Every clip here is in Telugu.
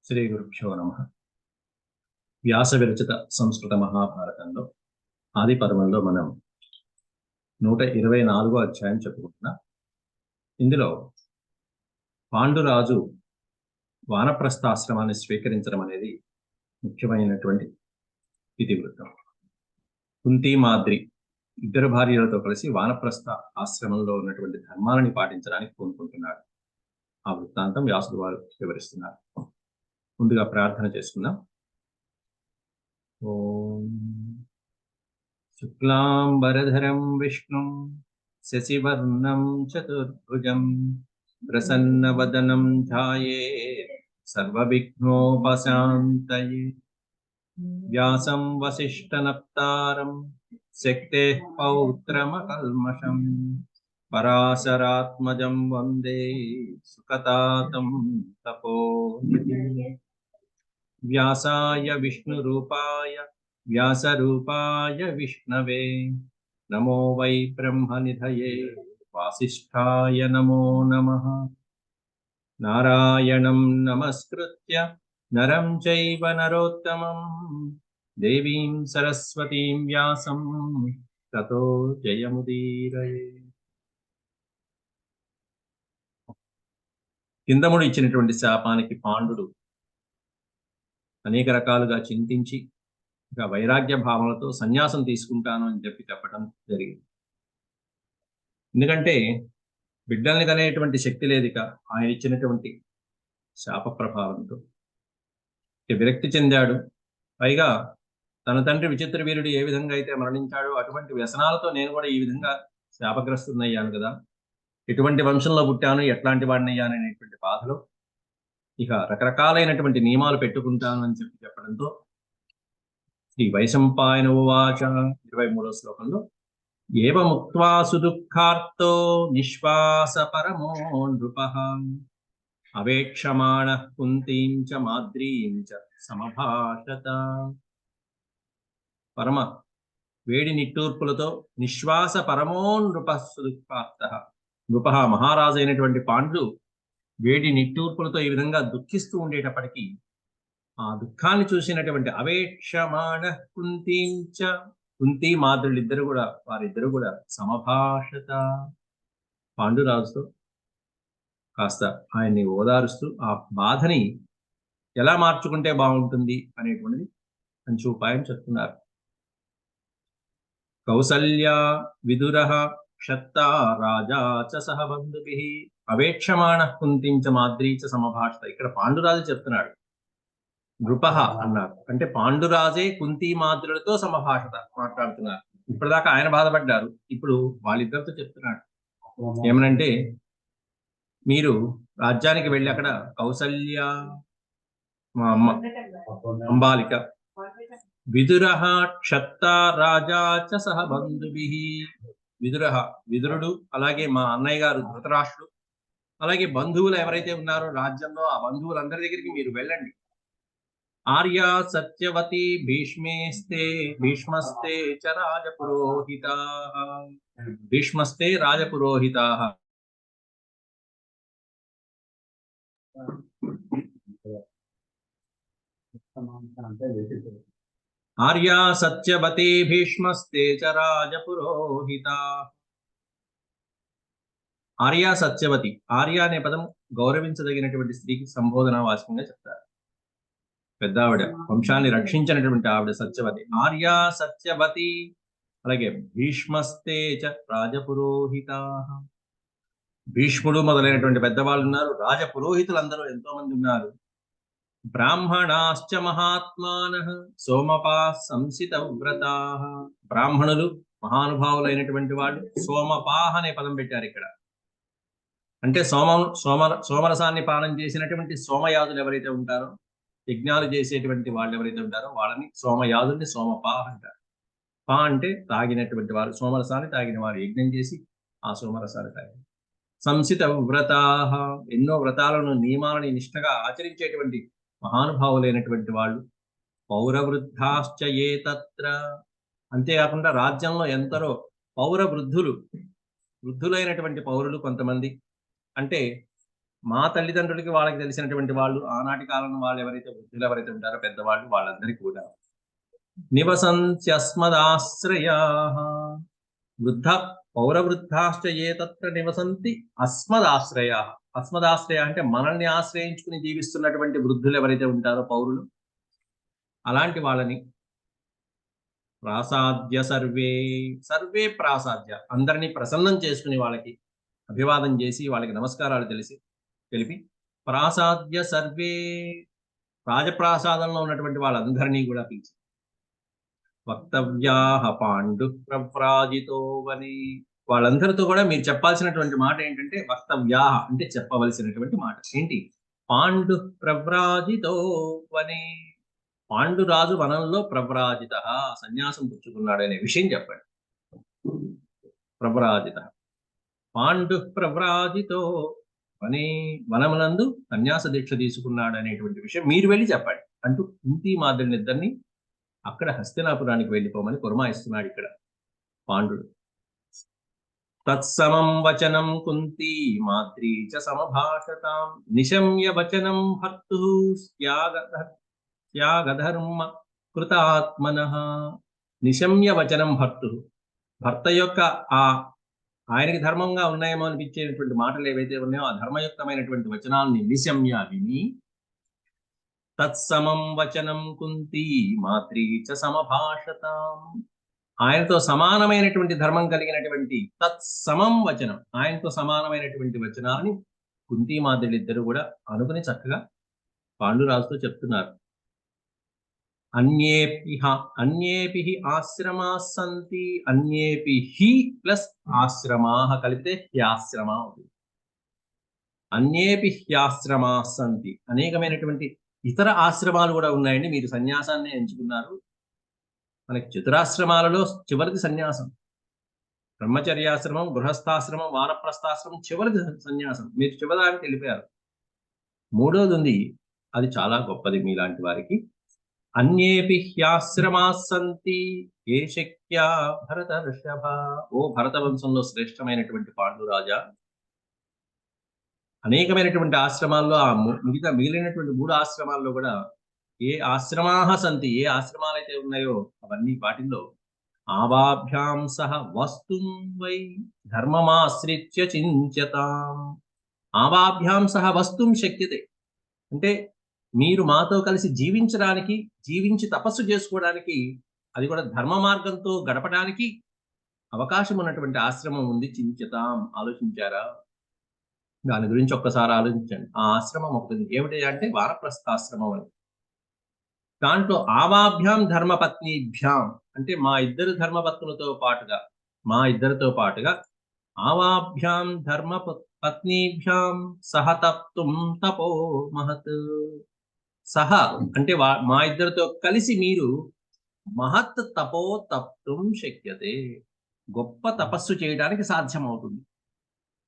శ్రీ గురుభ్యో నమ. వ్యాస విరచిత సంస్కృత మహాభారతంలో ఆది పర్వంలో మనం 124వ అధ్యాయం చెప్పుకుంటున్నాం. ఇందులో పాండురాజు వానప్రస్థాశ్రమాన్ని స్వీకరించడం అనేది ముఖ్యమైనటువంటి ఇతివృత్తం. కుంతి మాద్రి ఇద్దరు భార్యలతో కలిసి వానప్రస్థ ఆశ్రమంలో ఉన్నటువంటి ధర్మాలని పాటించడానికి కోరుకుంటున్నాడు. ఆ వృత్తాంతం వ్యాసుడు వారు వివరిస్తున్నారు. ముందుగా ప్రార్థన చేసుకుందాం. ఓం శుక్లాంబరధరం విష్ణుం శశివర్ణం చతుర్భుజం ప్రసన్నవదనం ధ్యాయేత్ సర్వవిఘ్నోపశాంతయే. వ్యాసం వసిష్ఠనప్తారం శక్తేః పౌత్రమకల్మషం పరాశరాత్మజం వందే సుఖతాతం తపోనిధిం. వ్యాసాయ విష్ణురూపాయ వ్యాసరూపాయ విష్ణవే నమో వై బ్రహ్మనిధయే వాసిష్ఠాయ నమో నమః. నారాయణం నమస్కృత్య నరం చైవ నరోత్తమం దేవీం సరస్వతీం వ్యాసం తతో జయముదీరయే. కిందముడు ఇచ్చినటువంటి శాపానికి పాండుడు అనేక రకాలుగా చింతించి ఇక వైరాగ్య భావనలతో సన్యాసం తీసుకుంటాను అని చెప్పడం జరిగింది. ఎందుకంటే బిడ్డల్ని కనేటువంటి శక్తి లేదు, ఇక ఆయన ఇచ్చినటువంటి శాప ప్రభావంతో విరక్తి చెందాడు. పైగా తన తండ్రి విచిత్ర వీరుడు ఏ విధంగా అయితే మరణించాడో అటువంటి వ్యసనాలతో నేను కూడా ఈ విధంగా శాపగ్రస్తున్నయ్యాను కదా, ఎటువంటి వంశంలో పుట్టాను, ఎట్లాంటి వాడిని అయ్యాను అనేటువంటి బాధలో ఇక రకరకాలైనటువంటి నియమాలు పెట్టుకుంటాను అని చెప్పడంతో శ్రీ వైశంపాయన ఉవాచ 23వ శ్లోకంలో ఏవముక్త్వా సుదుఃఖార్తో నిశ్వాస పరమో నృపః అవేక్షమాణః కుంతీం చ మాద్రీం చ సమభాషత. పరమ వేడి నిట్టూర్పులతో నిశ్వాస పరమో నృపః సుదుఃఖార్తః. నృపః మహారాజు అయినటువంటి పాండు వేడి నిట్టూర్పులతో ఈ విధంగా దుఃఖిస్తూ ఉండేటప్పటికీ ఆ దుఃఖాన్ని చూసినటువంటి అవేక్షమాణ కుంతీంచ, కుంతి మాద్రులిద్దరు కూడా వారిద్దరు కూడా సమభాషత పాండురాజుతో కాస్త ఆయన్ని ఓదారుస్తూ ఆ బాధని ఎలా మార్చుకుంటే బాగుంటుంది అనేటువంటిది మంచి ఉపాయం చెప్తున్నారు. కౌసల్య విదురః క్షత్తా రాజా చ సహ బంధుభిః అవేక్షమాణ కుంతించ మాద్రీ చ సమభాషత. ఇక్కడ పాండురాజు చెప్తున్నాడు, నృపః అన్నారు అంటే పాండురాజే కుంతి మాద్రులతో సమభాషత మాట్లాడుతున్నారు. ఇప్పటిదాకా ఆయన బాధపడ్డారు, ఇప్పుడు వాళ్ళిద్దరితో చెప్తున్నాడు ఏమనంటే, మీరు రాజ్యానికి వెళ్ళి అక్కడ కౌసల్య మా అమ్మ అంబాలిక, విదురః క్షత్తా రాజా చ సహ బంధుభిః. విదురుడు అలాగే మా అన్నయ్య గారు ధృతరాష్ట్రుడు అలాగే బంధువులు ఎవరైతే ఉన్నారో రాజ్యంలో ఆ బంధువులందరి దగ్గరికి మీరు వెళ్ళండి. ఆర్య సత్యవతి భీష్మస్తే చ రాజపురోహితాః. భీష్మస్తే రాజపురోహితాః. ఆర్య సత్యవతి భీష్మస్తే చ రాజపురోహితాః. ఆర్య సత్యవతి, ఆర్య అనే పదం గౌరవించదగినటువంటి స్త్రీకి సంబోధన వాచకంగా చెప్తారు. పెద్ద ఆవిడ, వంశాన్ని రక్షించినటువంటి ఆవిడ సత్యవతి. ఆర్య సత్యవతి అలాగే భీష్మస్తే చ రాజపురోహితాః. భీష్ముడు మొదలైనటువంటి పెద్దవాళ్ళు ఉన్నారు, రాజపురోహితులందరూ ఎంతో మంది ఉన్నారు. బ్రాహ్మణాశ్చ మహాత్మానః సోమపాః సంసిత వ్రతాః. బ్రాహ్మణులు మహానుభావులైనటువంటి వాళ్ళు. సోమపాః అనే పదం పెట్టారు ఇక్కడ. అంటే సోమరసాన్ని పానం చేసినటువంటి సోమయాజులు ఎవరైతే ఉంటారో, యజ్ఞాలు చేసేటువంటి వాళ్ళు ఎవరైతే ఉంటారో వాళ్ళని సోమయాజుల్ని సోమపాః అంటారు. పా అంటే తాగినటువంటి వారు, సోమరసాన్ని తాగిన వారు, యజ్ఞం చేసి ఆ సోమరసాన్ని తాగిన. సంసిత వ్రతాః, ఎన్నో వ్రతాలను నియమాలని నిష్ఠగా ఆచరించేటువంటి మహానుభావులైనటువంటి వాళ్ళు. పౌరవృద్ధాశ్చ ఏ తత్ర, అంతేకాకుండా రాజ్యంలో ఎందరో పౌర వృద్ధులైనటువంటి పౌరులు కొంతమంది. అంటే మా తల్లిదండ్రులకి వాళ్ళకి తెలిసినటువంటి వాళ్ళు ఆనాటి కాలంలో వాళ్ళు ఎవరైతే వృద్ధులు ఎవరైతే ఉంటారో పెద్దవాళ్ళు వాళ్ళందరికీ కూడా నివసంత్యస్మదాశ్రయా వృద్ధ పౌరవృద్ధాశ్చ ఏ తత్ర నివసంతి అస్మదాశ్రయ. అస్మదాశ్రయ అంటే మనల్ని ఆశ్రయించుకుని జీవిస్తున్నటువంటి వృద్ధులు ఎవరైతే ఉంటారో పౌరులు, అలాంటి వాళ్ళని ప్రాసాద్య సర్వే సర్వే ప్రాసాద్య అందరినీ ప్రసన్నం చేసుకుని వాళ్ళకి అభివాదం చేసి వాళ్ళకి నమస్కారాలు తెలిపి ప్రాసాద్య సర్వే రాజప్రాసాదంలో ఉన్నటువంటి వాళ్ళందరినీ కూడా పిలిచి వక్తవ్యాహ పాండు ప్రవ్రాజితో వని వాళ్ళందరితో కూడా మీరు చెప్పాల్సినటువంటి మాట ఏంటంటే వక్తవ్యాహ అంటే చెప్పవలసినటువంటి మాట ఏంటి? పాండు ప్రవ్రాజితో వని పాండురాజు వనంలో ప్రవ్రాజిత సన్యాసం పుచ్చుకున్నాడు అనే విషయం చెప్పండి. ప్రవ్రాజిత పాండు ప్రవ్రాజితో వనే వనమునందు సన్యాస దీక్ష తీసుకున్నాడు అనేటువంటి విషయం మీరు వెళ్ళి చెప్పండి అంటూ కుంతి మాద్రునిద్దరిని అక్కడ హస్తినాపురానికి వెళ్ళిపోమని పురమాయిస్తున్నాడు ఇక్కడ పాండుడు. తత్సమం వచనం కుంతి మాద్రీ చ సమభాషతాం నిశమ్య వచనం భర్తు త్యాగధర్మ కృతాత్మనః. నిశమ్య వచనం భర్తు భర్త యొక్క ఆయనకి ధర్మంగా ఉన్నాయేమో అనిపించేటువంటి మాటలు ఏవైతే ఉన్నాయో ఆ ధర్మయుక్తమైనటువంటి వచనాల్ని నిశమ్య విని తత్సమం వచనం కుంతి మాత్రీ చ సమభాషతాం ఆయనతో సమానమైనటువంటి ధర్మం కలిగినటువంటి తత్సమం వచనం ఆయనతో సమానమైనటువంటి వచనాలని కుంతి మాద్రులిద్దరూ కూడా అనుకుని చక్కగా పాండురాజుతో చెప్తున్నారు. అన్యేపి ఆశ్రమా సంతి అన్యేపి హి ప్లస్ ఆశ్రమా కలిపితే హ్యాశ్రమ అవుతుంది. అన్యేపి హ్యాశ్రమా సంతి అనేకమైనటువంటి ఇతర ఆశ్రమాలు కూడా ఉన్నాయండి. మీరు సన్యాసాన్ని ఎంచుకున్నారు. మనకి చతురాశ్రమాలలో చివరిది సన్యాసం. బ్రహ్మచర్యాశ్రమం, గృహస్థాశ్రమం, వానప్రస్థాశ్రమం, చివరిది సన్యాసం. మీరు చివరికి వెళ్ళిపోయారు. మూడోది ఉంది, అది చాలా గొప్పది మీలాంటి వారికి. అన్యేపి హ్యాశ్రమా సంతి ఏ శక్య భరత ఋషభ. ఓ భరత వంశంలో శ్రేష్టమైనటువంటి పాండురాజా, అనేకమైనటువంటి ఆశ్రమాల్లో మిగిలినటువంటి 3 ఆశ్రమాల్లో కూడా ఏ ఆశ్రమాహ సంతి ఏ ఆశ్రమాలైతే ఉన్నాయో అవన్నీ వాటిల్లో ఆవాభ్యాం సహ వస్తుం వై ధర్మమాశ్రిత్య చింత్యతాం. ఆవాభ్యాం సహ వస్తుం శక్యతే అంటే మీరు మాతో కలిసి జీవించి తపస్సు చేసుకోవడానికి, అది కూడా ధర్మ మార్గంతో గడపడానికి అవకాశం ఉన్నటువంటి ఆశ్రమం ఉంది. చింత్యతాం ఆలోచించారా? దాని గురించి ఒక్కసారి ఆలోచించండి. ఆ ఆశ్రమం ఒకటి ఏమిటి అంటే వానప్రస్థాశ్రమం అని. దాంట్లో ఆవాభ్యాం ధర్మపత్నిభ్యాం అంటే మా ఇద్దరితో పాటుగా ఆవాభ్యాం ధర్మపత్నిభ్యాం సహతప్తుం తపో మహత్. సహ అంటే మా ఇద్దరితో కలిసి మీరు మహత్ తపో తప్తుం శక్యతే గొప్ప తపస్సు చేయడానికి సాధ్యమవుతుంది.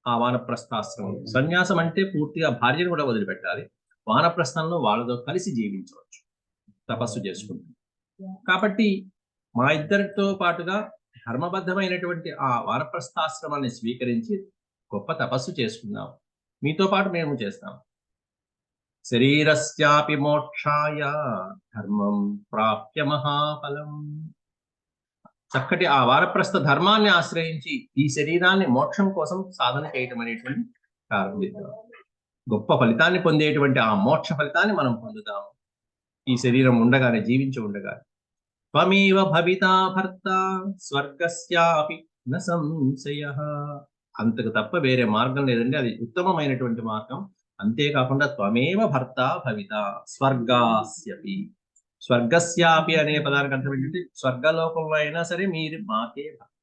ఆ వానప్రస్థాశ్రమం సన్యాసం అంటే పూర్తిగా భార్యను కూడా వదిలిపెట్టాలి. వానప్రస్థంలో వాళ్ళతో కలిసి జీవించవచ్చు తపస్సు చేసుకుంటూ. కాబట్టి మా ఇద్దరితో పాటుగా ధర్మబద్ధమైనటువంటి ఆ వానప్రస్థాశ్రమాన్ని స్వీకరించి గొప్ప తపస్సు చేసుకుందాం. మీతో పాటు మేము చేస్తాం. శరీరస్యాపి మోక్షాయ ధర్మం ప్రాప్య మహాఫలం. చక్కటి ఆ వానప్రస్థ ధర్మాన్ని ఆశ్రయించి ఈ శరీరాన్ని మోక్షం కోసం సాధన చేయటం అనేటువంటి ప్రారంభిద్దాం. గొప్ప ఫలితాన్ని పొందేటువంటి ఆ మోక్ష ఫలితాన్ని మనం పొందుతాము ఈ శరీరం ఉండగానే, జీవించి ఉండగానే. త్వమేవ భవితా భర్త స్వర్గస్యాపి న సంశయః. అంతకు తప్ప వేరే మార్గం లేదండి. అది ఉత్తమమైనటువంటి మార్గం. అంతేకాకుండా త్వమేవ భర్త భవిత స్వర్గాస్యపి. స్వర్గస్యాపి అనే పదానికి అర్థం ఏంటంటే స్వర్గలోకంలో అయినా సరే మీరు మాకే భర్త.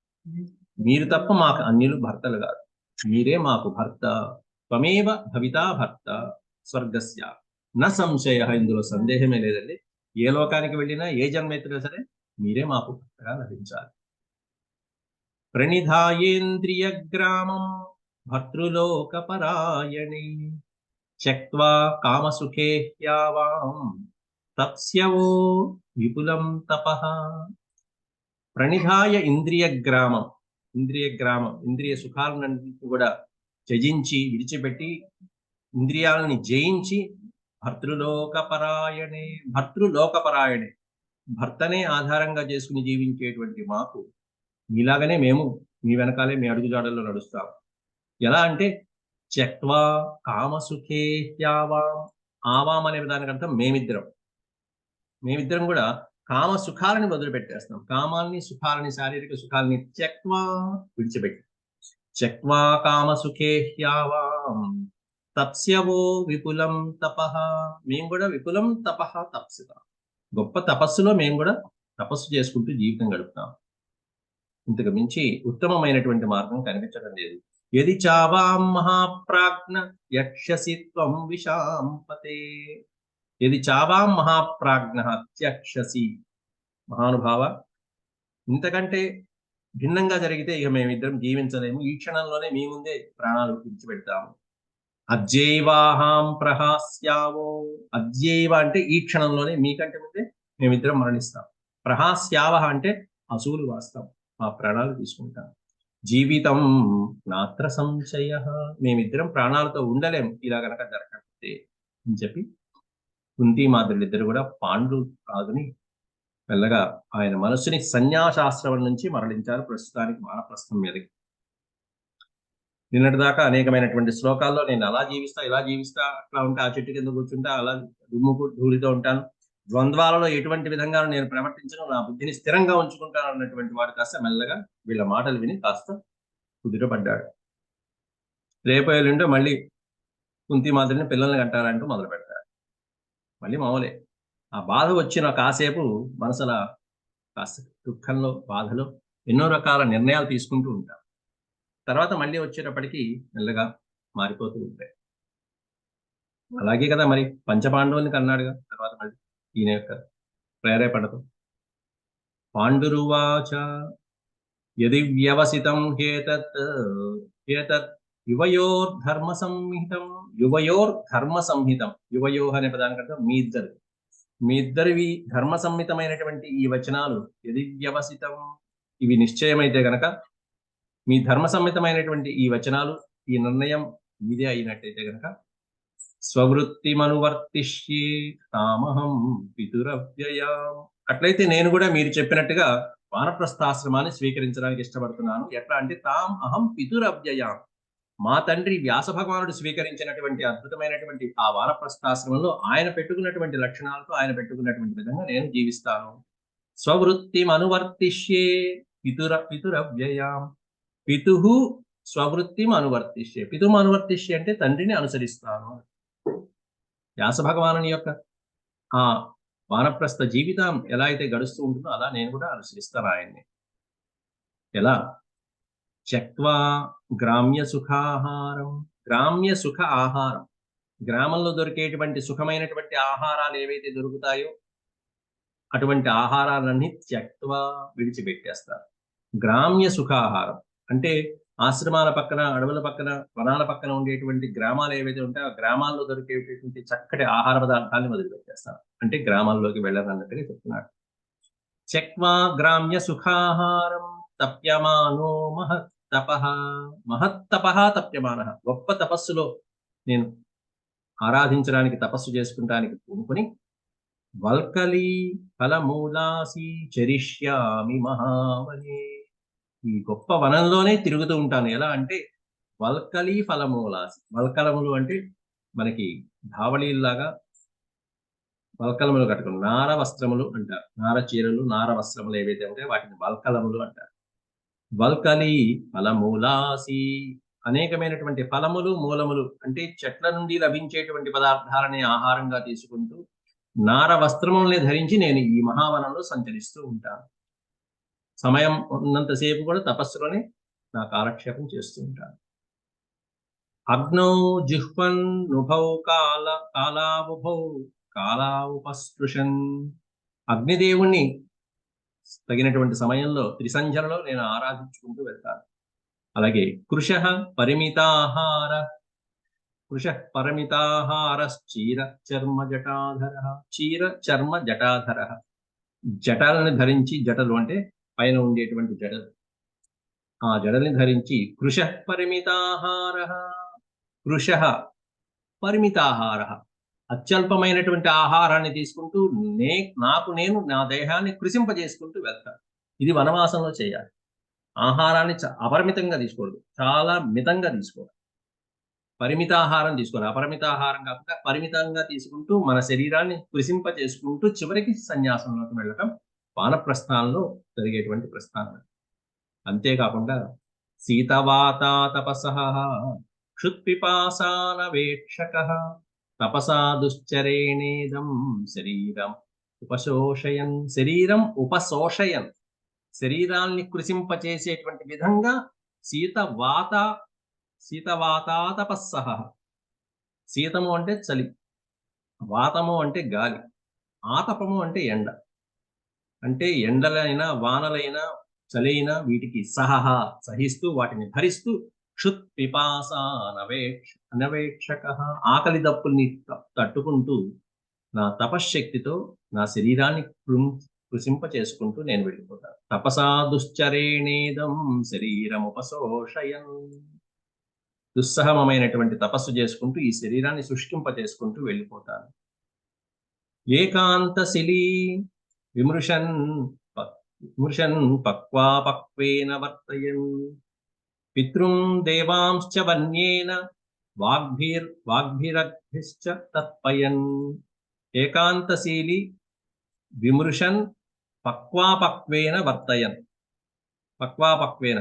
మీరు తప్ప మాకు అన్యులు భర్తలు కాదు, మీరే మాకు భర్త. త్వమేవ భవితా భర్త స్వర్గస్య న సంశయ. ఇందులో సందేహమే లేదండి. ఏ లోకానికి వెళ్ళినా ఏ జన్మ ఎత్తినా సరే మీరే మాకు భర్తగా లభించాలి. ప్రణిధాయేంద్రియ గ్రామం భర్తృలోకపరాయణి త్యక్త్వా కామసుఖే హ్యావాం తప్స్యవో విపులం తపః. ప్రణిధాయ ఇంద్రియ గ్రామం ఇంద్రియ సుఖాలన్నింటినీ కూడా త్యజించి విడిచిపెట్టి ఇంద్రియాలని జయించి భర్తృలోకపరాయణే భర్తనే ఆధారంగా చేసుకుని జీవించేటువంటి మాకు మీలాగనే మేము మీ వెనకాలే మీ అడుగుజాడల్లో నడుస్తాం. ఎలా అంటే త్యక్వా కామసుఖే హ్యావాం, ఆవాం అనే దానికి అర్థం మేమిద్దరం కూడా కామ సుఖాలని వదిలిపెట్టేస్తాం. కామాల్ని సుఖాలని శారీరక సుఖాలని త్యక్వా విడిచిపెట్టి త్యక్వా కామసుఖే హ్యావాం తప్స్యవో విపులం తపః, మేము కూడా విపులం తపః తప్స్యత, గొప్ప తపస్సులో మేము కూడా తపస్సు చేసుకుంటూ జీవితం గడుపుతాం. ఇంతకు మించి ఉత్తమమైనటువంటి మార్గం కనిపించడం లేదు. యది చావాం మహాప్రాజ్ఞ యక్షసి త్వం విశాంపతే, యది చావాం మహాప్రాజ్ఞ త్యక్షసి, మహానుభావ ఇంతకంటే భిన్నంగా జరిగితే ఇక మేమిద్దరం జీవించలేము, ఈ క్షణంలోనే మీ ముందే ప్రాణాలు విడిచిపెడతాము. అద్యైవాహాం ప్రహాస్యావో, అద్యైవ అంటే ఈ క్షణంలోనే, మీకంటే ముందే మేమిద్దరం మరణిస్తాం. ప్రహాస్యావ అంటే అసూలు వాస్తాం, మా ప్రాణాలు తీసుకుంటాం. జీవితం నాత్ర సంశయ, మేమిద్దరం ప్రాణాలతో ఉండలేం ఇలా గనక జరగకపోతే అని చెప్పి కుంతీ మాతృలిద్దరు కూడా పాండు రాజుని మెల్లగా ఆయన మనస్సుని సన్యాసాశ్రమం నుంచి మరలించారు ప్రస్తుతానికి వానప్రస్థం మీదకి. నిన్నటిదాకా అనేకమైనటువంటి శ్లోకాల్లో నేను అలా జీవిస్తా ఇలా జీవిస్తా, అట్లా ఉంటే ఆ చెట్టు కింద కూర్చుంటా, అలా దుమ్ముకు ధూళితో ఉంటాను, ద్వంద్వాలలో ఎటువంటి విధంగా నేను ప్రవర్తించను, నా బుద్ధిని స్థిరంగా ఉంచుకుంటాను అన్నటువంటి వాడు కాస్త మెల్లగా వీళ్ళ మాటలు విని కాస్త కుదిరపడ్డాడు. రేపు ఎల్లుంటే మళ్ళీ కుంతి మాదిరిని పిల్లల్ని కంటారంటూ మొదలు పెడతారు. మళ్ళీ మామూలే. ఆ బాధ వచ్చిన కాసేపు మనసులా కాస్త దుఃఖంలో బాధలో ఎన్నో రకాల నిర్ణయాలు తీసుకుంటూ ఉంటారు. తర్వాత మళ్ళీ వచ్చేటప్పటికి మెల్లగా మారిపోతూ ఉంటాయి. అలాగే కదా మరి పంచపాండవుల్ని కన్నాడుగా తర్వాత మళ్ళీ ఈయన యొక్క ప్రేరేపణతో. పాండురువాచ యది వ్యవసితం హేతత్ యువయోర్ధర్మ సంహితం, యువయో అనే పదానికి అర్థం మీ ఇద్దరివి ధర్మ సంహితమైనటువంటి ఈ వచనాలు, యది వ్యవసితం ఇవి నిశ్చయమైతే గనక, మీ ధర్మ సంహితమైనటువంటి ఈ వచనాలు, ఈ నిర్ణయం మీదే అయినట్టయితే గనక, స్వవృత్తిమనువర్తిష్యే తామహం పితురవ్యయాం, అట్లయితే నేను కూడా మీరు చెప్పినట్టుగా వానప్రస్థాశ్రమాన్ని స్వీకరించడానికి ఇష్టపడుతున్నాను. ఎట్లా అంటే తాం అహం పితురవ్యయాం, మా తండ్రి వ్యాస భగవానుడు స్వీకరించినటువంటి అద్భుతమైనటువంటి ఆ వానప్రస్థాశ్రమంలో ఆయన పెట్టుకున్నటువంటి లక్షణాలతో ఆయన పెట్టుకున్నటువంటి విధంగా నేను జీవిస్తాను. స్వవృత్తిమనువర్తిష్యే పితురవ్యయాం, పితుహు స్వవృత్తిం అనువర్తిష్యే, పితుమనువర్తిష్యే అంటే తండ్రిని అనుసరిస్తాను. వ్యాస భగవానుని యొక్క ఆ వానప్రస్థ జీవితం ఎలా అయితే గడుస్తూ ఉంటుందో అలా నేను కూడా అనుసరిస్తాను ఆయన్ని. ఎలా? త్యక్వా గ్రామ్య సుఖాహారం, గ్రామ్య సుఖ ఆహారం, గ్రామంలో దొరికేటువంటి సుఖమైనటువంటి ఆహారాలు ఏవైతే దొరుకుతాయో అటువంటి ఆహారాలన్నీ త్యక్వా విడిచిపెట్టేస్తారు. గ్రామ్య సుఖాహారం అంటే ఆశ్రమాల పక్కన, అడవుల పక్కన, వనాల పక్కన ఉండేటువంటి గ్రామాలు ఏవైతే ఉంటాయో ఆ గ్రామాల్లో దొరికేటువంటి చక్కటి ఆహార పదార్థాలను వదిలిపెట్టేస్తారు. అంటే గ్రామాల్లోకి వెళ్ళరన్నట్టుగా చెప్తున్నాడు. త్యక్వా గ్రామ్య సుఖాహారం తప్యమానో మహత్తపః తప్యమానః, గొప్ప తపస్సులో నేను ఆరాధించడానికి, తపస్సు చేసుకుంటానికి పూనుకొని, వల్కలీ ఫలమూలాసి చరిష్యామి మహావనే, ఈ గొప్ప వనంలోనే తిరుగుతూ ఉంటాను. ఎలా అంటే వల్కలి ఫలమూలాసి, వల్కలములు అంటే మనకి ధావళీల్లాగా వల్కలములు కట్టుకుని నార వస్త్రములు అంటారు. నార చీరలు, నార వస్త్రములు ఏవైతే ఉంటాయో వాటిని వల్కలములు అంటారు. వల్కలి ఫలమూలాసి, అనేకమైనటువంటి ఫలములు, మూలములు అంటే చెట్ల నుండి లభించేటువంటి పదార్థాలని ఆహారంగా తీసుకుంటూ నార వస్త్రముల్ని ధరించి నేను ఈ మహావనంలో సంచరిస్తూ ఉంటాను. సమయం ఉన్నంతసేపు కూడా తపస్సులోనే నా కాలక్షేపం చేస్తూ ఉంటాను. అగ్నౌ జిహ్వన్ నుభౌ కాలావుపస్పృశన్, అగ్నిదేవుణ్ణి తగినటువంటి సమయంలో త్రిసంధ్యలలో నేను ఆరాధించుకుంటూ వెళ్తాను. అలాగే కృశః పరిమితాహారశ్చీర చర్మ జటాధరః, జటాలను ధరించి, జటలు అంటే పైన ఉండేటువంటి జడలు, ఆ జడల్ని ధరించి కృశః పరిమితాహారః, కృశః పరిమితాహార, అత్యల్పమైనటువంటి ఆహారాన్ని తీసుకుంటూ నాకు నేను నా దేహాన్ని కృషింపజేసుకుంటూ వెళ్తాను. ఇది వనవాసంలో చేయాలి. ఆహారాన్ని అపరిమితంగా తీసుకోకూడదు. చాలా మితంగా తీసుకోవాలి. పరిమితాహారం తీసుకోవాలి. అపరిమితాహారం కాకుండా పరిమితంగా తీసుకుంటూ మన శరీరాన్ని కృషింపజేసుకుంటూ చివరికి సన్యాసంలోకి వెళ్ళటం వానప్రస్థానంలో జరిగేటువంటి ప్రస్థానం. అంతేకాకుండా శీతవాతా తపసః క్షుత్పిపాసానవేక్షకః తపసా దుశ్చరేణేదం శరీరం ఉపశోషయన్ శరీరాన్ని కృషింపచేసేటువంటి విధంగా శీతవాతా తపస్సః. శీతము అంటే చలి, వాతము అంటే గాలి, ఆతపము అంటే ఎండ. అంటే ఎండలైనా వానలైనా చలైనా వీటికి సహిస్తూ వాటిని భరిస్తూ క్షుత్ పిపాస అనవేక్షక ఆకలి దప్పుల్ని తట్టుకుంటూ నా తపశ్శక్తితో నా శరీరాన్ని కృషింప చేసుకుంటూ నేను వెళ్ళిపోతాను. తపసా దుశ్చరేణేదం శరీరముపశోషయన్. దుస్సహమైనటువంటి తపస్సు చేసుకుంటూ ఈ శరీరాన్ని శుష్కింప చేసుకుంటూ వెళ్ళిపోతాను. ఏకాంతశిలీ విమృశన్ పక్వేన వర్తయన్ పితృం దేవాంశ్చ వన్యేన వాగ్భిరగ్భిశ్చ తత్పయన్. ఏకాంతశీలి విమృశన్ పక్వేన వర్తయన్. పక్వేన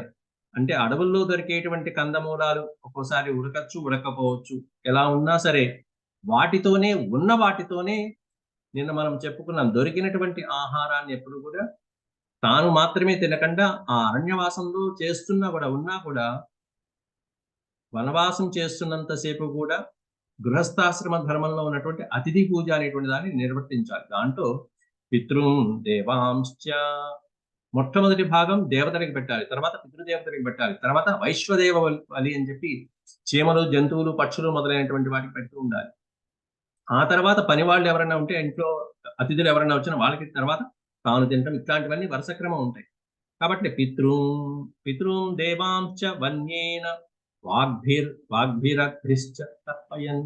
అంటే అడవుల్లో దొరికేటువంటి కందమూలాలు ఒక్కోసారి ఉడకచ్చు, ఉడకపోవచ్చు. ఎలా ఉన్నా సరే వాటితోనే నిన్న మనం చెప్పుకున్నాం, దొరికినటువంటి ఆహారాన్ని ఎప్పుడు కూడా తాను మాత్రమే తినకుండా ఆ అరణ్యవాసంలో ఉన్నా కూడా వనవాసం చేస్తున్నంతసేపు కూడా గృహస్థాశ్రమ ధర్మంలో ఉన్నటువంటి అతిథి పూజ అనేటువంటి దాన్ని నిర్వర్తించాలి. దాంట్లో పితృం దేవాంశ్చ, మొట్టమొదటి భాగం దేవతలకు పెట్టాలి, తర్వాత పితృదేవతలకు పెట్టాలి, తర్వాత వైశ్వదేవ బలి అని చెప్పి చీమలు, జంతువులు, పక్షులు మొదలైనటువంటి వాటికి పెడుతూ ఉండాలి. ఆ తర్వాత పని వాళ్ళు ఎవరైనా ఉంటే, ఇంట్లో అతిథులు ఎవరైనా వచ్చినా వాళ్ళకి తర్వాత తాను తినటం, ఇట్లాంటివన్నీ వరుసక్రమం ఉంటాయి. కాబట్టి పితృం దేవాంశ్చ వన్యేన వాగ్భిరగ్భిశ్చ తర్పయన్.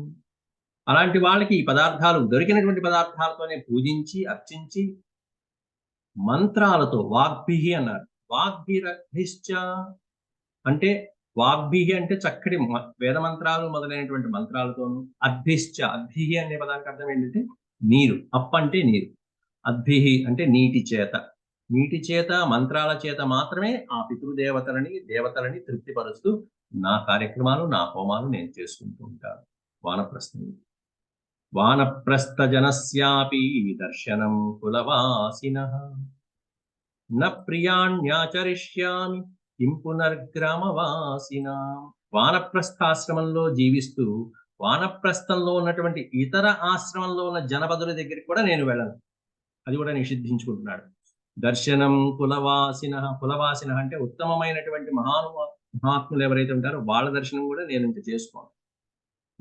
అలాంటి వాళ్ళకి ఈ పదార్థాలు దొరికినటువంటి పదార్థాలతోనే పూజించి అర్చించి మంత్రాలతో, వాగ్భిహి అన్నారు. వాగ్భిరగ్భిశ్చ అంటే వాగ్భిహి అంటే చక్కటి వేద మంత్రాలు మొదలైనటువంటి మంత్రాలతోనూ, అద్భిహి అనే పదానికి అర్థం ఏంటంటే నీరు. అంటే నీరు. అద్భిహి అంటే నీటి చేత మంత్రాల చేత మాత్రమే ఆ దేవతలని తృప్తిపరుస్తూ నా కార్యక్రమాలు, నా హోమాలు నేను చేసుకుంటూ ఉంటాను. వానప్రస్థ జనస్యాపి దర్శనం కులవాసినః న ప్రియాణ్యాచరిష్యామి కిం పునర్గ్రామవాసినాం. వానప్రస్థాశ్రమంలో జీవిస్తూ వానప్రస్థంలో ఉన్నటువంటి ఇతర ఆశ్రమంలో ఉన్న జనపదుల దగ్గరికి కూడా నేను వెళ్ళను. అది కూడా నిషిద్ధించుకుంటున్నాడు. దర్శనం కులవాసిన అంటే ఉత్తమమైనటువంటి మహాత్ములు ఎవరైతే ఉంటారో వాళ్ళ దర్శనం కూడా నేను ఇంకా చేసుకోను.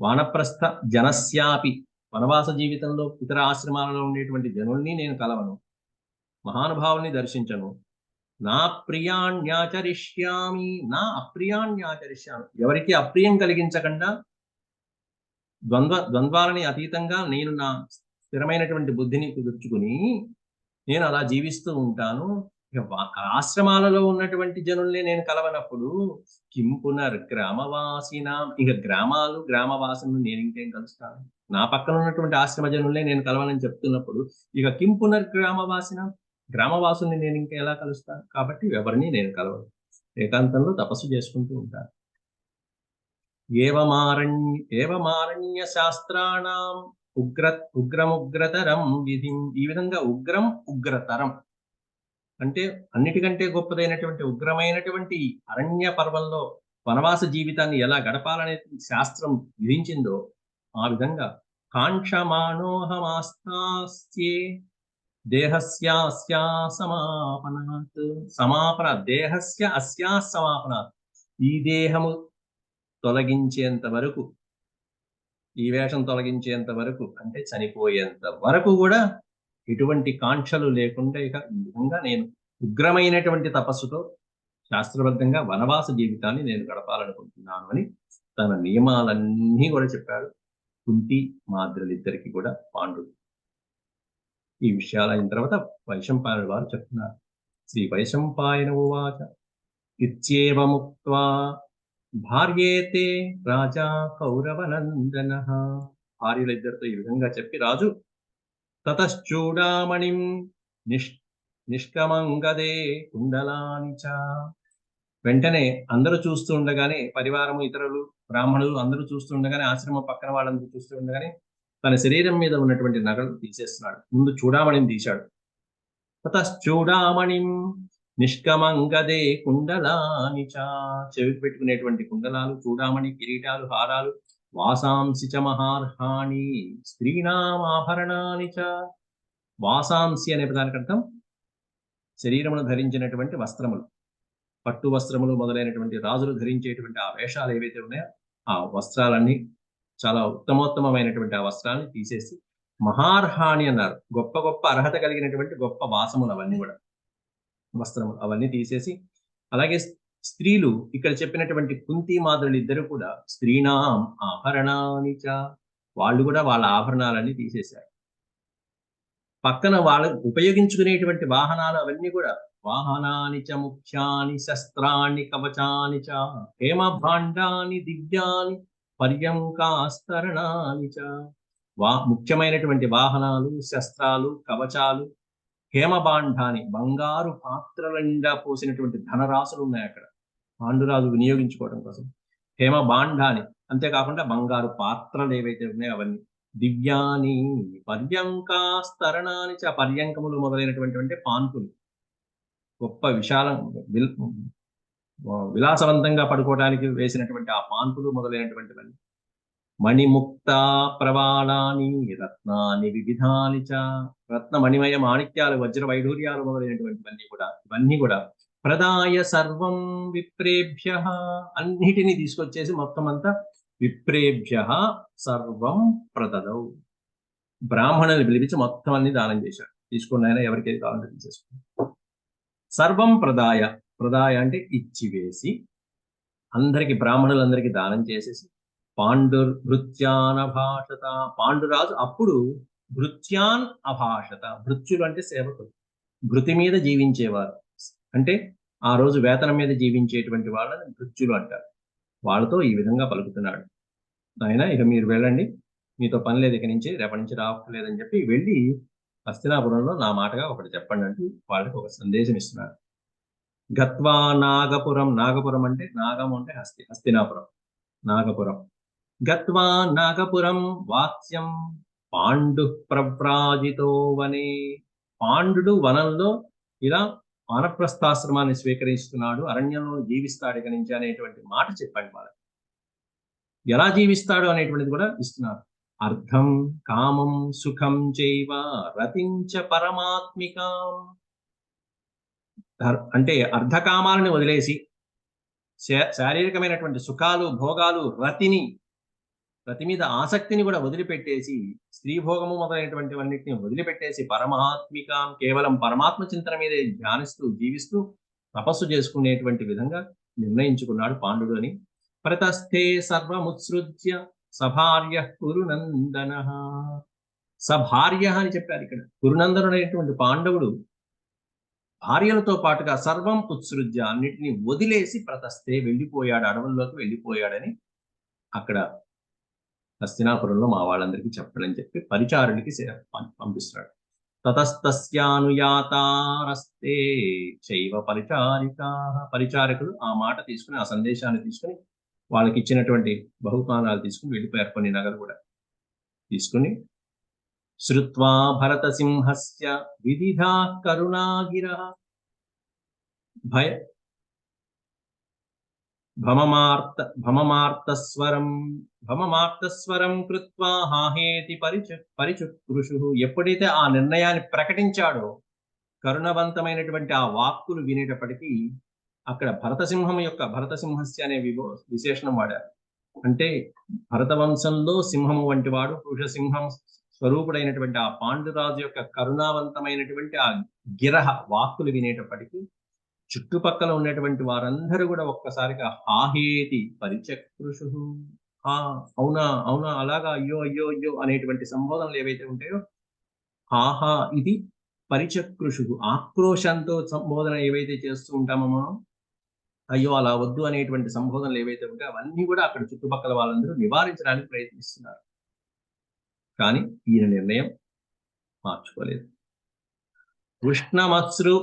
వానప్రస్థ జనస్యాపి, వనవాస జీవితంలో ఇతర ఆశ్రమాలలో ఉండేటువంటి జనుల్ని నేను కలవను, మహానుభావుల్ని దర్శించను. నా అప్రియాణ్యాచరిష్యామి, ఎవరికి అప్రియం కలిగించకుండా ద్వంద్వాలని అతీతంగా నేను నా స్థిరమైనటువంటి బుద్ధిని కుదుర్చుకుని నేను అలా జీవిస్తూ ఉంటాను. ఆశ్రమాలలో ఉన్నటువంటి జనుల్ని నేను కలవనప్పుడు కిం పునర్గ్రామవాసినాం, ఇక గ్రామవాసులను నేను ఇంకేం కలుస్తాను? నా పక్కన ఉన్నటువంటి ఆశ్రమ జనుల్ని నేను కలవనని చెప్తున్నప్పుడు ఇక కిం పునర్గ్రామవాసినాం, గ్రామవాసుల్ని నేను ఇంకా ఎలా కలుస్తాను? కాబట్టి ఎవరిని నేను కలవను, ఏకాంతంలో తపస్సు చేసుకుంటూ ఉంటాను. ఏవమారణ్య శాస్త్రాణం ఉగ్రముగ్రతరం విధిం. ఈ విధంగా ఉగ్రతరం అంటే అన్నిటికంటే గొప్పదైనటువంటి ఉగ్రమైనటువంటి అరణ్య పర్వంలో వనవాస జీవితాన్ని ఎలా గడపాలనే శాస్త్రం విధించిందో ఆ విధంగా కాంక్షమాణోహమాస్తాస్యే దేహస్య సమాపనాత్. ఈ దేహము తొలగించేంత వరకు, ఈ వేషం తొలగించేంత వరకు అంటే చనిపోయేంత వరకు కూడా ఎటువంటి కాంక్షలు లేకుండా ఇక ఈ విధంగా నేను ఉగ్రమైనటువంటి తపస్సుతో శాస్త్రబద్ధంగా వనవాస జీవితాన్ని నేను గడపాలనుకుంటున్నాను అని తన నియమాలన్నీ కూడా చెప్పాడు. కుంతి మాద్రులిద్దరికి కూడా పాండుడు. ఈ విషయాలు అయిన తర్వాత వైశంపాయనుడు వారు చెప్తున్నారు. శ్రీ వైశంపాయన ఉవాచ ఇత్యేవముక్త్వా భార్యేతే రాజా కౌరవనందన. భార్యలిద్దరితో ఈ విధంగా చెప్పి రాజు తతశ్చూడామణిం నిష్కమంగదే కుండలాని చ. వెంటనే అందరూ చూస్తూ ఉండగానే, పరివారము, ఇతరులు, బ్రాహ్మణులు అందరూ చూస్తూ ఉండగానే, ఆశ్రమం పక్కన వాళ్ళందరూ చూస్తూ ఉండగానే తన శరీరం మీద ఉన్నటువంటి నగలు తీసేస్తున్నాడు. ముందు చూడామణిని తీశాడు. తతశ్చూడామణిం నిష్కమంగదే కుండలాని చ. చెవికి పెట్టుకునేటువంటి కుండలాలు, చూడామణి, కిరీటాలు, హారాలు, వాసాంసి చ మహార్హాణి స్త్రీణామాభరణాని చ. వాసాంసి అనే పదానికి అర్థం శరీరమును ధరించినటువంటి వస్త్రములు, పట్టు వస్త్రములు మొదలైనటువంటి రాజులు ధరించేటువంటి ఆ వేషాలు ఏవైతే ఉన్నాయో ఆ వస్త్రాలన్నీ, చాలా ఉత్తమోత్తమైనటువంటి ఆ వస్త్రాన్ని తీసేసి, మహార్హాణి అన్నారు, గొప్ప గొప్ప అర్హత కలిగినటువంటి గొప్ప వాసములు అవన్నీ కూడా, వస్త్రములు అవన్నీ తీసేసి, అలాగే స్త్రీలు ఇక్కడ చెప్పినటువంటి కుంతి మాద్రులు ఇద్దరు కూడా స్త్రీణాం ఆభరణాని చ, వాళ్ళు కూడా వాళ్ళ ఆభరణాలన్నీ తీసేశారు. పక్కన వాళ్ళు ఉపయోగించుకునేటువంటి వాహనాలు అవన్నీ కూడా వాహనాని చ ముఖ్యాని శస్త్రాన్ని కవచాని చ హేమభాండాని దివ్యాని పర్యంకాస్తరణాని చ. ముఖ్యమైనటువంటి వాహనాలు, శస్త్రాలు, కవచాలు, హేమభాండాని బంగారు పాత్రల నిండా పోసినటువంటి ధనరాశులు ఉన్నాయి అక్కడ పాండురాజు వినియోగించుకోవడం కోసం. హేమభాండాని, అంతేకాకుండా బంగారు పాత్రలు ఏవైతే ఉన్నాయో అవన్నీ. దివ్యాని పర్యంకాస్తరణాని చ, పర్యంకములు మొదలైనటువంటి పాన్పులు, గొప్ప విశాలం విలాసవంతంగా పడుకోవడానికి వేసినటువంటి ఆ పాన్పులు మొదలైనటువంటివన్నీ. మణిముక్త ప్రవాళాని రత్నాని వివిధాని చ, రత్న మణిమయ మాణిక్యాలు, వజ్ర వైఢూర్యాలు మొదలైనటువంటివన్నీ కూడా, ఇవన్నీ కూడా ప్రదాయ సర్వం విప్రేభ్య, అన్నిటినీ తీసుకొచ్చేసి మొత్తం అంతా విప్రేభ్య సర్వం ప్రదదౌ, బ్రాహ్మణులు పిలిపించి మొత్తం అన్ని దానం చేశాడు. తీసుకున్న ఆయన ఎవరికేది కావాలంటే తీసేసుకున్నాడు. సర్వం ప్రదాయ, ప్రదాయ అంటే ఇచ్చివేసి, అందరికి బ్రాహ్మణులందరికీ దానం చేసేసి, పాండుర్భృత్యాన్ అభాషత, పాండురాజు అప్పుడు భృత్యాన్ అభాషత, భృత్యులు అంటే సేవకులు, భృతి మీద జీవించేవారు, అంటే ఆ రోజు వేతనం మీద జీవించేటువంటి వాళ్ళని భృత్యులు అంటారు. వాళ్ళతో ఈ విధంగా పలుకుతున్నాడు. ఆయన ఇక మీరు వెళ్ళండి, మీతో పని లేదు, ఇక నుంచి రేపటి నుంచి రావట్లేదని చెప్పి వెళ్ళి హస్తినాపురంలో నా మాటగా ఒకటి చెప్పండి అంటూ వాళ్ళకి ఒక సందేశం ఇస్తున్నారు. గత్వా నాగపురం, నాగపురం అంటే నాగం అంటే హస్తినాపురం, నాగపురం. గత్వా నాగపురం వాత్స్యం పాండు ప్రవ్రాజితో వనే, పాండు వనంలో ఇలా వానప్రస్థాశ్రమాన్ని స్వీకరిస్తున్నాడు, అరణ్యంలో జీవిస్తాడు ఇక నుంచి అనేటువంటి మాట చెప్పండి వాళ్ళకి. ఎలా జీవిస్తాడు అనేటువంటిది కూడా ఇస్తున్నారు. అర్థం కామం సుఖం చైవ రతించ పరమాత్మికాం, అంటే అర్ధకామాలను వదిలేసి శారీరకమైనటువంటి సుఖాలు, భోగాలు, రతి మీద ఆసక్తిని కూడా వదిలిపెట్టేసి, స్త్రీ భోగము మొదలైనటువంటివన్నిటిని వదిలిపెట్టేసి, పరమాత్మికాం కేవలం పరమాత్మ చింతన మీదే ధ్యానిస్తూ జీవిస్తూ తపస్సు చేసుకునేటువంటి విధంగా నిర్ణయించుకున్నాడు పాండుడు అని. ప్రతస్థే సర్వముత్సృజ్య సభార్య కురునందన, సభార్య అని చెప్పారు ఇక్కడ. కురునందనుడైనటువంటి పాండవుడు భార్యలతో పాటుగా సర్వం ఉత్సృజ్య, అన్నిటినీ వదిలేసి ప్రతస్థే వెళ్ళిపోయాడు, అడవుల్లోకి వెళ్ళిపోయాడని అక్కడ హస్తినాపురంలో మా వాళ్ళందరికీ చెప్పాలని చెప్పి పరిచారులకి పంపిస్తున్నాడు. తతస్తస్యానుయాతారస్తే చైవ పరిచారికా, పరిచారకులు ఆ మాట తీసుకుని, ఆ సందేశాన్ని తీసుకుని, వాళ్ళకి ఇచ్చినటువంటి బహుమానాలు తీసుకుని వెళ్ళిపోయారు. కొన్ని నగలు కూడా తీసుకుని, శ్రుత్వా భరత సింహస్య విదిధా కరుణాగిర భమమార్తస్వరం కృత్వా హాహేతి పరిచుకృషు. ఎప్పుడైతే ఆ నిర్ణయాన్ని ప్రకటించాడో, కరుణవంతమైనటువంటి ఆ వాక్కులు వినేటప్పటికీ అక్కడ భరతసింహస్య అనే విశేషణం వాడారు. అంటే భరతవంశంలో సింహము వంటి వాడు, పురుష సింహం స్వరూపుడైనటువంటి ఆ పాండురాజు యొక్క కరుణావంతమైనటువంటి ఆ గిరహ వాక్కులు వినేటప్పటికీ చుట్టుపక్కల ఉన్నటువంటి వారందరూ కూడా ఒక్కసారిగా హాహేతి పరిచకృషు, అవునా అవునా అలాగా అయ్యో అయ్యో అయ్యో అనేటువంటి సంబోధనలు ఏవైతే ఉంటాయో, ఆహా ఇది పరిచకృషు ఆక్రోశంతో సంబోధన ఏవైతే చేస్తూ ఉంటామో మనం, అయ్యో అలా వద్దు అనేటువంటి సంబోధనలు ఏవైతే ఉంటాయో అవన్నీ కూడా అక్కడ చుట్టుపక్కల వాళ్ళందరూ నివారించడానికి ప్రయత్నిస్తున్నారు. కానీ ఈయన నిర్ణయం మార్చుకోలేదు. కృష్ణమశ్రు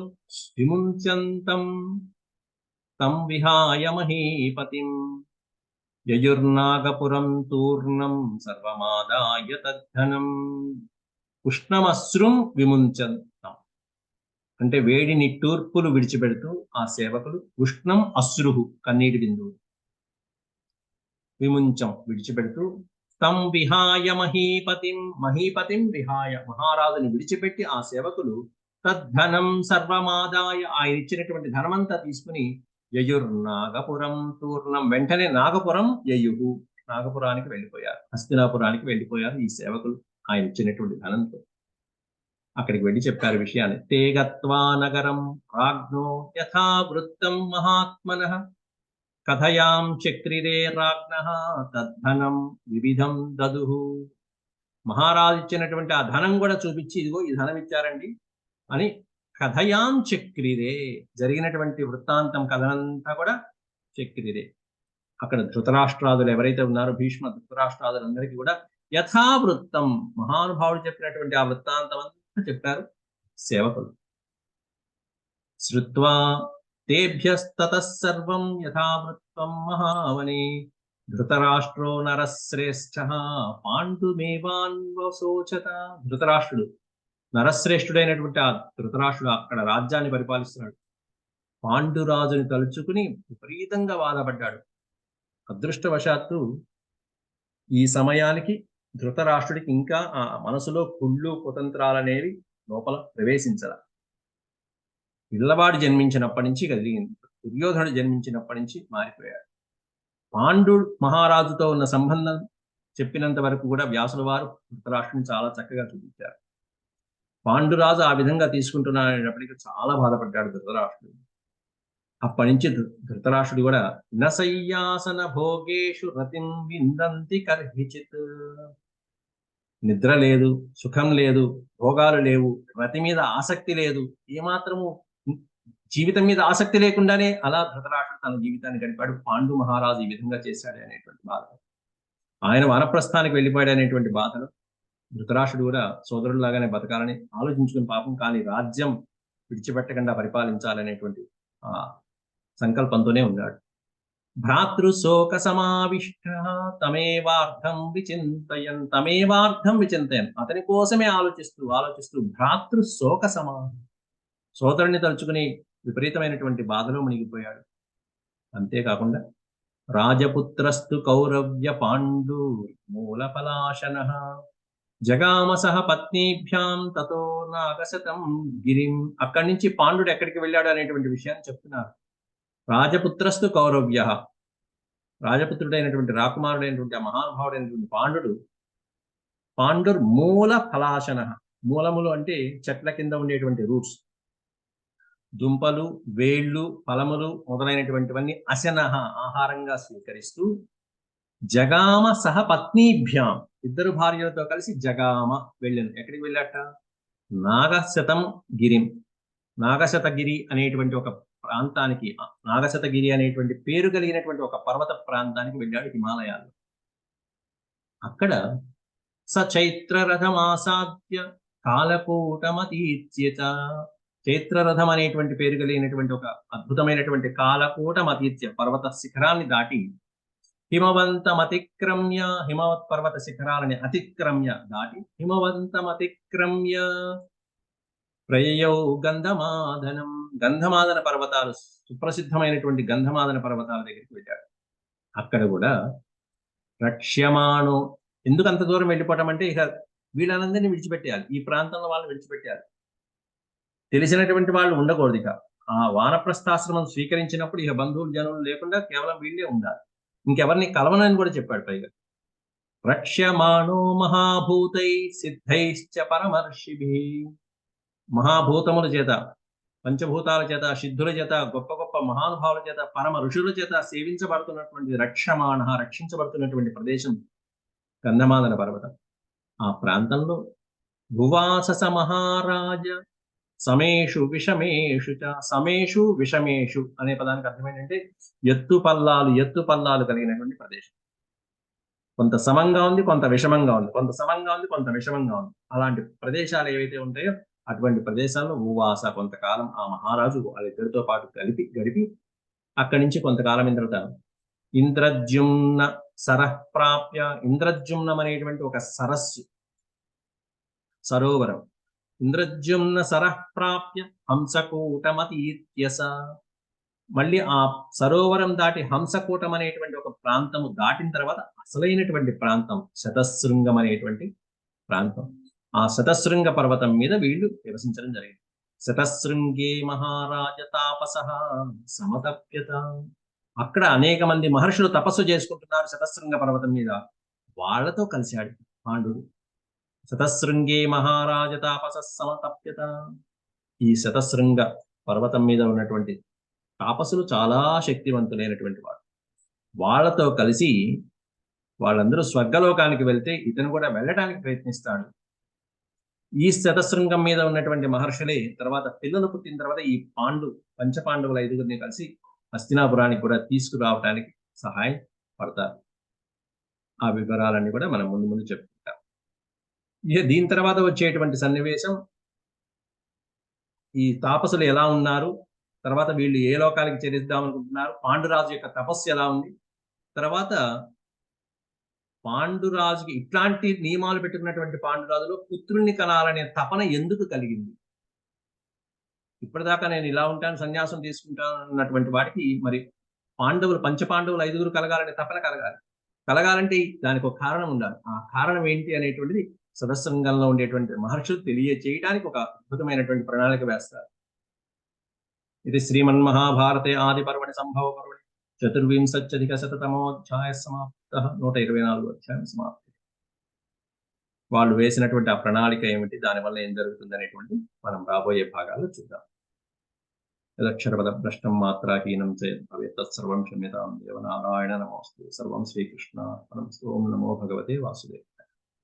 విముంచంతం తం విహాయ మహీపతిం యయుర్నాగపురం తూర్ణం సర్వమాదాయ తద్ధనం. ఉష్ణమశ్రుం విముంచంతం అంటే వేడి నిట్టూర్పులు విడిచిపెడుతూ ఆ సేవకులు, ఉష్ణం అశ్రుహు కన్నీటి బిందువు, విముంచం విడిచిపెడుతూ, తం విహాయ మహీపతిం మహీపతిం విహాయ మహారాజుని విడిచిపెట్టి ఆ సేవకులు తద్ధనం సర్వమాదాయ ఆయన ఇచ్చినటువంటి ధనమంతా తీసుకుని యయుర్నాగపురం తూర్ణం వెంటనే నాగపురం యయుహు నాగపురానికి వెళ్ళిపోయారు, హస్తినాపురానికి వెళ్ళిపోయారు ఈ సేవకులు ఆయన ఇచ్చినటువంటి ధనంతో. అక్కడికి వెళ్ళి చెప్పారు విషయాన్ని. తే గత్వా నగరం రాజ్ఞో యథా వృత్తం మహాత్మనః కథయాం చక్రిరే రాజ్ఞః తద్ధనం వివిధం దదుః. మహారాజు ఇచ్చినటువంటి ఆ ధనం కూడా చూపించి ఇదిగో ఈ ధనం ఇచ్చారండి అని కథయాం చక్రిరే జరిగినటువంటి వృత్తాంతం కథనంతా కూడా చక్రిరే. అక్కడ ధృతరాష్ట్రాదులు ఎవరైతే ఉన్నారో భీష్మ ధృతరాష్ట్రాదులందరికీ కూడా యథావృత్తం మహానుభావుడు చెప్పినటువంటి ఆ వృత్తాంతం అంతా చెప్పారు సేవకులు. శ్రుత్వా తేభ్యస్తతః సర్వం యథావృత్తం మహావనే ధృతరాష్ట్రో నరశ్రేష్ఠః పాండుమేవాన్వశోచత. ధృతరాష్ట్రుడు నరశ్రేష్ఠుడైనటువంటి ఆ ధృతరాష్ట్రుడు అక్కడ రాజ్యాన్ని పరిపాలిస్తున్నాడు. పాండురాజుని తలుచుకుని విపరీతంగా బాధపడ్డాడు. అదృష్టవశాత్తు ఈ సమయానికి ధృతరాష్ట్రుడికి ఇంకా ఆ మనసులో కుళ్ళు కుతంత్రాలనేవి లోపల ప్రవేశించాల. పిల్లవాడు జన్మించినప్పటి నుంచి కలిగింది, దుర్యోధనుడు జన్మించినప్పటి నుంచి మారిపోయాడు. పాండు మహారాజుతో ఉన్న సంబంధం చెప్పినంత వరకు కూడా వ్యాసుల వారు ధృతరాష్ట్రుని చాలా చక్కగా చూపించారు. పాండురాజు ఆ విధంగా తీసుకుంటున్నాడనేటప్పటికీ చాలా బాధపడ్డాడు ధృతరాష్ట్రుడు. అప్పటి నుంచి ధృతరాష్ట్రుడు కూడా నసయ్యాసన భోగేషు రతిం విందంతి కర్హిచిత్. నిద్ర లేదు, సుఖం లేదు, భోగాలు లేవు, రతి మీద ఆసక్తి లేదు, ఏమాత్రము జీవితం మీద ఆసక్తి లేకుండానే అలా ధృతరాష్ట్రుడు తన జీవితాన్ని గడిపాడు. పాండు మహారాజు ఈ విధంగా చేశాడు అనేటువంటి బాధ, ఆయన వానప్రస్థానికి వెళ్ళిపోయాడు అనేటువంటి బాధను ధృతరాష్ట్రుడు కూడా సోదరులాగానే బతకాలని ఆలోచించుకుని పాపం కానీ రాజ్యం విడిచిపెట్టకుండా పరిపాలించాలనేటువంటి ఆ సంకల్పంతోనే ఉన్నాడు. భ్రాతృశోక సమావిష్ట తమేవార్థం విచింతయన్ తమేవార్థం విచింతయన్ అతని కోసమే ఆలోచిస్తూ భ్రాతృశోక సోదరుని తలుచుకుని విపరీతమైనటువంటి బాధలో మునిగిపోయాడు. అంతేకాకుండా రాజపుత్రస్తు కౌరవ్య పాండు మూల పలాశన జగామ సహ పత్నీభ్యాం తతో నాగశతం గిరిం. అక్కడి నుంచి పాండుడు ఎక్కడికి వెళ్ళాడు అనేటువంటి విషయాన్ని చెప్తున్నారు. రాజపుత్రస్తు కౌరవ్య రాజపుత్రుడైనటువంటి రాకుమారుడైనటువంటి ఆ మహానుభావుడైనటువంటి పాండుర్ మూల ఫలాశన. మూలములు అంటే చెట్ల కింద ఉండేటువంటి రూట్స్, దుంపలు, వేళ్ళు, ఫలములు మొదలైనటువంటివన్నీ అశనహ ఆహారంగా స్వీకరిస్తూ జగామ సహ పత్నీభ్యాం ఇద్దరు భార్యలతో కలిసి జగామ వెళ్ళాను. ఎక్కడికి వెళ్ళాట? నాగశతం గిరిం నాగశతగిరి అనేటువంటి ఒక ప్రాంతానికి, నాగశతగిరి అనేటువంటి పేరు కలిగినటువంటి ఒక పర్వత ప్రాంతానికి వెళ్ళాడు హిమాలయాల్లో. అక్కడ చైత్రరథమాసాద్య కాలకూటమతీత్యత. చైత్రరథం అనేటువంటి పేరు కలిగినటువంటి ఒక అద్భుతమైనటువంటి కాలకూటమతీత్య పర్వత శిఖరాన్ని దాటి హిమవంతమతిక్రమ్య హిమవత్ పర్వత శిఖరాలని అతిక్రమ్య దాటి హిమవంతమతిక్రమ్య ప్రయయౌ గంధమాదనం గంధమాదన పర్వతాలు, సుప్రసిద్ధమైనటువంటి గంధమాదన పర్వతాల దగ్గరికి వెళ్ళాడు. అక్కడ కూడా రక్ష్యమాణో, ఎందుకు అంత దూరం వెళ్ళిపోవటం అంటే ఇక వీళ్ళందరినీ విడిచిపెట్టేయాలి, ఈ ప్రాంతంలో వాళ్ళని విడిచిపెట్టేయాలి, తెలిసినటువంటి వాళ్ళు ఉండకూడదు. ఇక ఆ వానప్రస్థాశ్రమం స్వీకరించినప్పుడు ఇక బంధువులు జనులు లేకుండా కేవలం వీళ్ళే ఉండాలి, ఇంకెవరిని కలవనని కూడా చెప్పాడు. పైగా రక్ష్యమాణో మహాభూతై సిద్ధైశ్చ పరమర్షిభి, మహాభూతముల చేత పంచభూతాల చేత, సిద్ధుల చేత, గొప్ప గొప్ప మహానుభావుల చేత, పరమ ఋషుల చేత సేవించబడుతున్నటువంటి రక్షించబడుతున్నటువంటి ప్రదేశం గంధమాదన పర్వతం. ఆ ప్రాంతంలో భువాసస మహారాజ సమేషు విషమేషు చ. సమేషు విషమేషు అనే పదానికి అర్థం ఏంటంటే ఎత్తు పల్లాలు కలిగినటువంటి ప్రదేశం. కొంత సమంగా ఉంది, కొంత విషమంగా ఉంది, కొంత సమంగా ఉంది, కొంత విషమంగా ఉంది. అలాంటి ప్రదేశాలు ఏవైతే ఉంటాయో అటువంటి ప్రదేశాల్లో భూవాస కొంతకాలం ఆ మహారాజు వాళ్ళిద్దరితో పాటు గడిపి అక్కడి నుంచి కొంతకాలం తర్వాత ఇంద్రద్యుమ్న సరఃప్రాప్య. ఇంద్రద్యుమ్నం అనేటువంటి ఒక సరస్సు, సరోవరం. ఇంద్రద్యుమ్న సరఃప్రాప్య హంసకూటమతీత్యస. మళ్ళీ ఆ సరోవరం దాటి హంసకూటం అనేటువంటి ఒక ప్రాంతము దాటిన తర్వాత అసలైనటువంటి ప్రాంతం శతశృంగం అనేటువంటి ప్రాంతం. ఆ శతశృంగ పర్వతం మీద వీళ్ళు నివసించడం జరిగింది. శతశృంగే మహారాజ తాపసః సమతప్యత. అక్కడ అనేక మంది మహర్షులు తపస్సు చేసుకుంటున్నారు శతశృంగ పర్వతం మీద. వాళ్ళతో కలిశాడు పాండుడు. శతశృంగే మహారాజ తాపస సమతప్యత. ఈ శతశృంగ పర్వతం మీద ఉన్నటువంటి తాపసులు చాలా శక్తివంతులైనటువంటి వాడు. వాళ్ళతో కలిసి వాళ్ళందరూ స్వర్గలోకానికి వెళ్తే ఇతను కూడా వెళ్ళడానికి ప్రయత్నిస్తాడు. ఈ శతశృంగం మీద ఉన్నటువంటి మహర్షులే తర్వాత పిల్లలు పుట్టిన తర్వాత ఈ పంచపాండవుల 5గురిని కలిసి హస్తినాపురానికి కూడా తీసుకురావడానికి సహాయం పడతారు. ఆ వివరాలన్నీ కూడా మనం ముందు ముందు చెప్పుకుంటాం. ఇక దీని తర్వాత వచ్చేటువంటి సన్నివేశం ఈ తాపసులు ఎలా ఉన్నారు, తర్వాత వీళ్ళు ఏ లోకానికి చేరిద్దాం అనుకుంటున్నారు, పాండురాజు యొక్క తపస్సు ఎలా ఉంది, తర్వాత పాండురాజుకి ఇట్లాంటి నియమాలు పెట్టుకున్నటువంటి పాండురాజులో పుత్రుణ్ణి కనాలనే తపన ఎందుకు కలిగింది. ఇప్పటిదాకా నేను ఇలా ఉంటాను, సన్యాసం తీసుకుంటాను అన్నటువంటి వాడికి మరి పంచపాండవులు 5గురు కలగాలనే తపన కలగాలంటే దానికి ఒక కారణం ఉండాలి. ఆ కారణం ఏంటి అనేటువంటిది సదస్సంగంలో ఉండేటువంటి మహర్షులు తెలియచేయడానికి ఒక అద్భుతమైనటువంటి ప్రణాళిక వేస్తారు. ఇది శ్రీమన్మహాభారతే ఆది పర్వణి సంభవ పర్వణి 24,000 సమాప్త. 124 అధ్యాయం సమాప్తి. వాళ్ళు వేసినటువంటి ఆ ప్రణాళిక ఏమిటి, దానివల్ల ఏం జరుగుతుంది అనేటువంటి మనం రాబోయే భాగాల్లో చూద్దాం. యదక్షరపద భ్రష్టం మాత్రాహీనం చేత్ భవేత్ తత్సర్వం క్షమ్యతాం దేవనారాయణ నమోస్తు. సర్వం శ్రీకృష్ణార్పణమస్తు. ఓం నమో భగవతే వాసుదేవాయ.